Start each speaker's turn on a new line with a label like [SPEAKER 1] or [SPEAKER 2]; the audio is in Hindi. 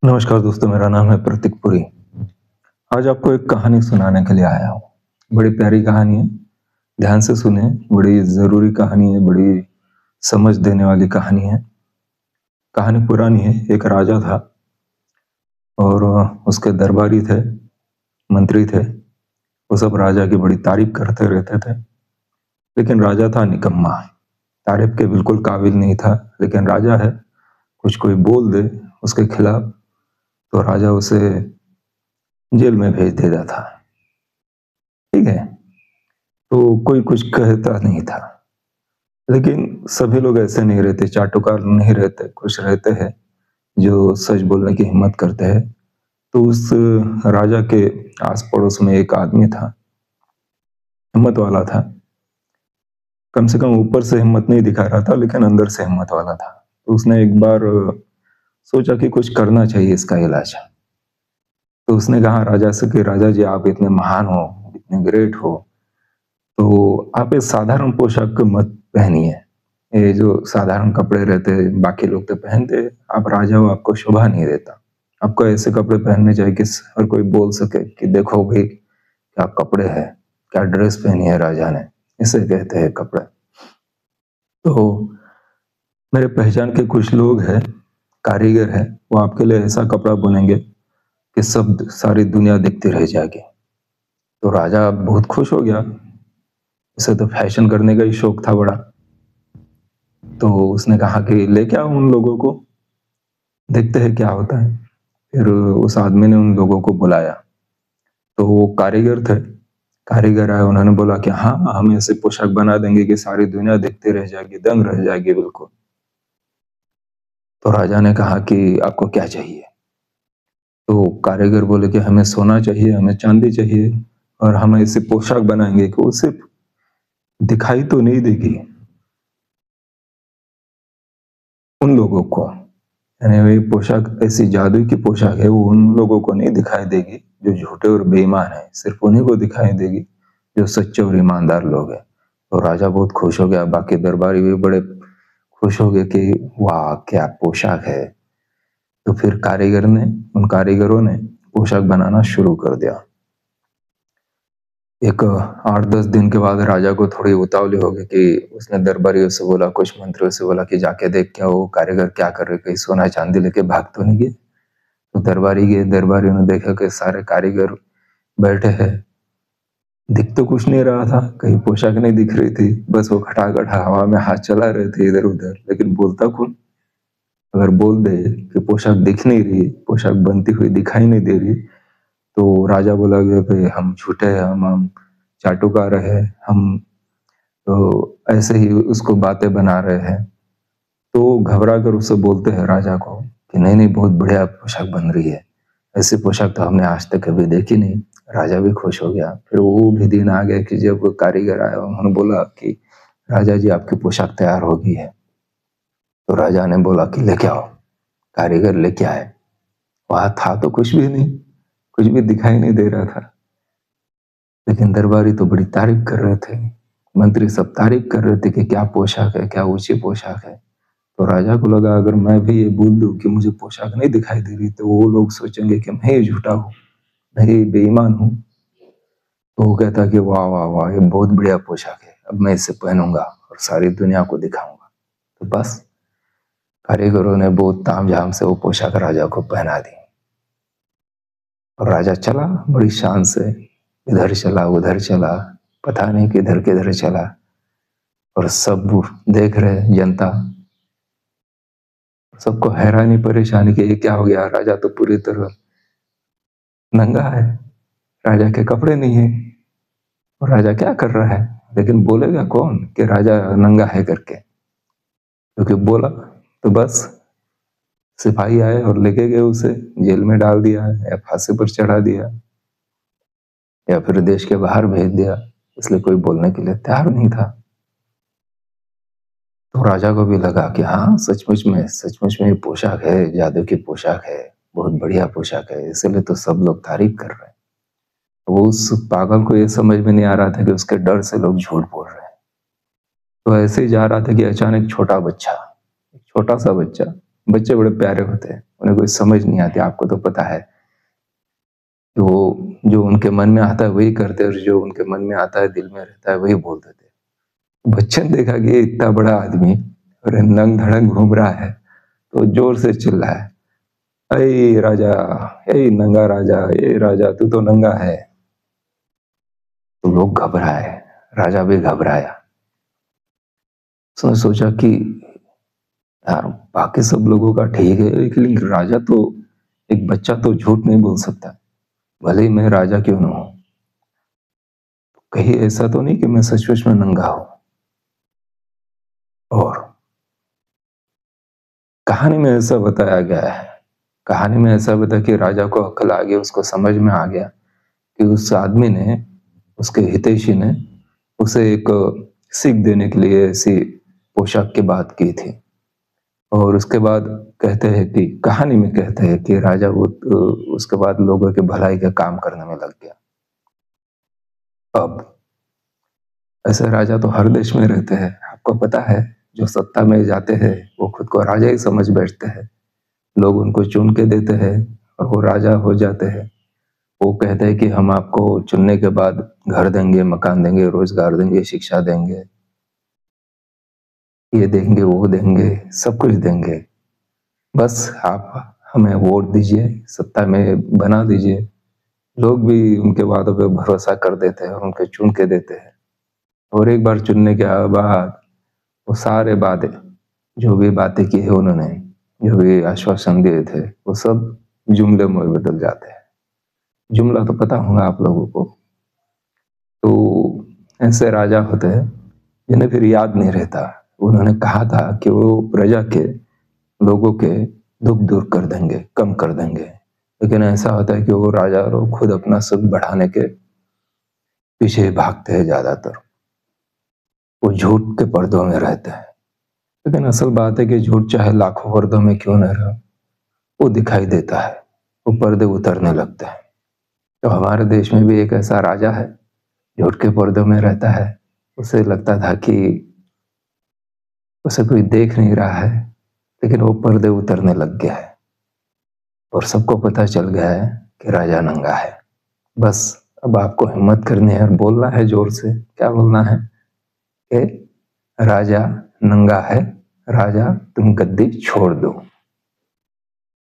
[SPEAKER 1] नमस्कार दोस्तों, मेरा नाम है प्रतीक पुरी। आज आपको एक कहानी सुनाने के लिए आया हूँ। बड़ी प्यारी कहानी है, ध्यान से सुने। बड़ी ज़रूरी कहानी है, बड़ी समझ देने वाली कहानी है। कहानी पुरानी है। एक राजा था और उसके दरबारी थे, मंत्री थे। वो सब राजा की बड़ी तारीफ करते रहते थे, लेकिन राजा था निकम्मा, तारीफ के बिल्कुल काबिल नहीं था। लेकिन राजा है, कुछ कोई बोल दे उसके खिलाफ तो राजा उसे जेल में भेज देता था। ठीक है, तो कोई कुछ कहता नहीं था। लेकिन सभी लोग ऐसे नहीं रहते, चाटुकार नहीं रहते, कुछ रहते हैं जो सच बोलने की हिम्मत करते हैं। तो उस राजा के आस पड़ोस में एक आदमी था, हिम्मत वाला था। कम से कम ऊपर से हिम्मत नहीं दिखा रहा था, लेकिन अंदर से हिम्मत वाला था। तो उसने एक बार सोचा कि कुछ करना चाहिए इसका इलाज। तो उसने कहा राजा से कि राजा जी, आप इतने महान हो, इतने ग्रेट हो, तो आप इस साधारण पोशाक मत पहनिए। ये जो साधारण कपड़े रहते हैं, बाकी लोग तो पहनते, आप राजा हो, आपको शोभा नहीं देता। आपको ऐसे कपड़े पहनने चाहिए कि हर कोई बोल सके कि देखो भाई, क्या कपड़े हैं, क्या ड्रेस पहनी है राजा ने। इसे कहते हैं कपड़े। तो मेरे पहचान के कुछ लोग हैं, कारीगर हैं, वो आपके लिए ऐसा कपड़ा बुनेंगे कि सब सारी दुनिया देखती रह जाएगी। तो राजा बहुत खुश हो गया, उसे तो फैशन करने का ही शौक था बड़ा। तो उसने कहा कि लेके आओ उन लोगों को, देखते हैं क्या होता है। फिर उस आदमी ने उन लोगों को बुलाया। तो वो कारीगर थे, कारीगर आए, उन्होंने बोला कि हाँ, हम ऐसे पोशाक बना देंगे कि सारी दुनिया देखते रह जाएगी, दंग रह जाएगी बिल्कुल। तो राजा ने कहा कि आपको क्या चाहिए। तो कारीगर बोले कि हमें सोना चाहिए, हमें चांदी चाहिए, और हम ऐसी पोशाक बनाएंगे कि वो सिर्फ दिखाई तो नहीं देगी उन लोगों को, यानी वही पोशाक ऐसी जादुई की पोशाक है, वो उन लोगों को नहीं दिखाई देगी जो झूठे और बेईमान है, सिर्फ उन्हीं को दिखाई देगी जो सच्चे और ईमानदार लोग हैं। तो राजा बहुत खुश हो गया, बाकी दरबारी भी बड़े खुश हो गए कि वाह क्या पोशाक है। तो फिर उन कारीगरों ने पोशाक बनाना शुरू कर दिया। एक 8-10 दिन के बाद राजा को थोड़ी उतावली हो गई कि उसने दरबारियों से बोला, कुछ मंत्रियों से बोला कि जाके देख क्या वो कारीगर क्या कर रहे, कहीं सोना चांदी लेके भाग तो नहीं गए। तो दरबारी गए, दरबारियों ने देखा कि सारे कारीगर बैठे हैं, दिख तो कुछ नहीं रहा था, कहीं पोशाक नहीं दिख रही थी, बस वो खटाखट हवा में हाथ चला रहे थे इधर उधर, लेकिन बोलता कौन। अगर बोल दे कि पोशाक दिख नहीं रही, पोशाक बनती हुई दिखाई नहीं दे रही, तो राजा बोला गया कि हम झूठे हैं, हम चाटुकार है, हम तो ऐसे ही उसको बातें बना रहे हैं। तो घबरा कर उससे बोलते हैं राजा को कि नहीं नहीं, बहुत बढ़िया पोशाक बन रही है, ऐसी पोशाक तो हमने आज तक कभी देखी नहीं। राजा भी खुश हो गया। फिर वो भी दिन आ गया कि जब कारीगर आया, उन्होंने बोला कि राजा जी, आपकी पोशाक तैयार हो गई है। तो राजा ने बोला कि लेके आओ। कारीगर लेके आए। वहां था तो कुछ भी नहीं, कुछ भी दिखाई नहीं दे रहा था, लेकिन दरबारी तो बड़ी तारीफ कर रहे थे, मंत्री सब तारीफ कर रहे थे कि क्या पोशाक है, क्या ऊंची पोशाक है। तो राजा को लगा अगर मैं भी ये बोल दूं कि मुझे पोशाक नहीं दिखाई दे रही, तो वो लोग सोचेंगे कि मैं ही झूठा हूँ, मैं ही बेईमान हूँ। तो वो कहता कि वाह वाह वाह, ये बहुत बढ़िया पोशाक है, अब मैं इसे पहनूंगा और सारी दुनिया को दिखाऊंगा। तो बस कारीगरों ने बहुत तामझाम से वो पोशाक राजा को पहना दी, और राजा चला बड़ी शान से, इधर चला उधर चला, पता नहीं किधर किधर चला। और सब देख रहे, जनता, सबको हैरानी परेशानी कि ये क्या हो गया, राजा तो पूरी तरह नंगा है, राजा के कपड़े नहीं है, और राजा क्या कर रहा है। लेकिन बोलेगा कौन कि राजा नंगा है करके, क्योंकि बोला तो बस सिपाही आए और लेके गए, उसे जेल में डाल दिया या फांसी पर चढ़ा दिया या फिर देश के बाहर भेज दिया, इसलिए कोई बोलने के लिए तैयार नहीं था। तो राजा को भी लगा कि हाँ, सचमुच में ये पोशाक है, जादू की पोशाक है, बहुत बढ़िया पोशाक है, इसलिए तो सब लोग तारीफ कर रहे हैं। वो उस पागल को ये समझ में नहीं आ रहा था कि उसके डर से लोग झूठ बोल रहे हैं। तो ऐसे ही जा रहा था कि अचानक छोटा सा बच्चा बच्चे बड़े प्यारे होते हैं, उन्हें कोई समझ नहीं आती, आपको तो पता है। वो जो उनके मन में आता है वही करते हैं, और जो उनके मन में आता है, दिल में रहता है, वही बोल देते हैं। बच्चे ने देखा कि ये इतना बड़ा आदमी और नंग धड़ंग घूम रहा है, तो जोर से चिल्ला है, "ऐ राजा, ऐ नंगा राजा, ए राजा तू तो नंगा है।" तो लोग घबराए, राजा भी घबराया। उसने सोचा कि यार बाकी सब लोगों का ठीक है, लेकिन राजा तो, एक बच्चा तो झूठ नहीं बोल सकता, भले ही मैं राजा क्यों ना हूं। कहीं ऐसा तो नहीं कि मैं सचमुच में नंगा हूं। और कहानी में ऐसा बताया गया है, कहानी में ऐसा बता कि राजा को अक्ल आ गया, उसको समझ में आ गया कि उस आदमी ने, उसके हितैषी ने उसे एक सीख देने के लिए ऐसी पोशाक की बात की थी। और उसके बाद कहते हैं कि, कहानी में कहते हैं कि राजा वो उसके बाद लोगों के भलाई का काम करने में लग गया। अब ऐसे राजा तो हर देश में रहते हैं, आपको पता है। जो सत्ता में जाते हैं वो खुद को राजा ही समझ बैठते हैं, लोग उनको चुन के देते हैं और वो राजा हो जाते हैं। वो कहते हैं कि हम आपको चुनने के बाद घर देंगे, मकान देंगे, रोजगार देंगे, शिक्षा देंगे, ये देंगे, वो देंगे, सब कुछ देंगे, बस आप हमें वोट दीजिए, सत्ता में बना दीजिए। लोग भी उनके वादों पे भरोसा कर देते हैं और उनके चुन के देते हैं। और एक बार चुनने के बाद वो सारे वादे, जो भी बातें की है उन्होंने, जो भी आश्वासन दिए थे, वो सब जुमले में बदल जाते हैं। जुमला तो पता होगा आप लोगों को। तो ऐसे राजा होते हैं जिन्हें फिर याद नहीं रहता। उन्होंने कहा था कि वो प्रजा के, लोगों के दुख दूर कर देंगे, कम कर देंगे, लेकिन ऐसा होता है कि वो राजा लोग खुद अपना सुख बढ़ाने के पीछे भागते हैं ज्यादातर। वो झूठ के पर्दों में रहते हैं, लेकिन असल बात है कि झूठ चाहे लाखों पर्दों में क्यों न रहे, वो दिखाई देता है, वो पर्दे उतरने लगते हैं। तो हमारे देश में भी एक ऐसा राजा है, झूठ के पर्दों में रहता है। उसे लगता था कि उसे कोई देख नहीं रहा है, लेकिन वो पर्दे उतरने लग गया है और सबको पता चल गया है कि राजा नंगा है। बस अब आपको हिम्मत करनी है और बोलना है जोर से। क्या बोलना है? कि राजा नंगा है, राजा तुम गद्दी छोड़ दो।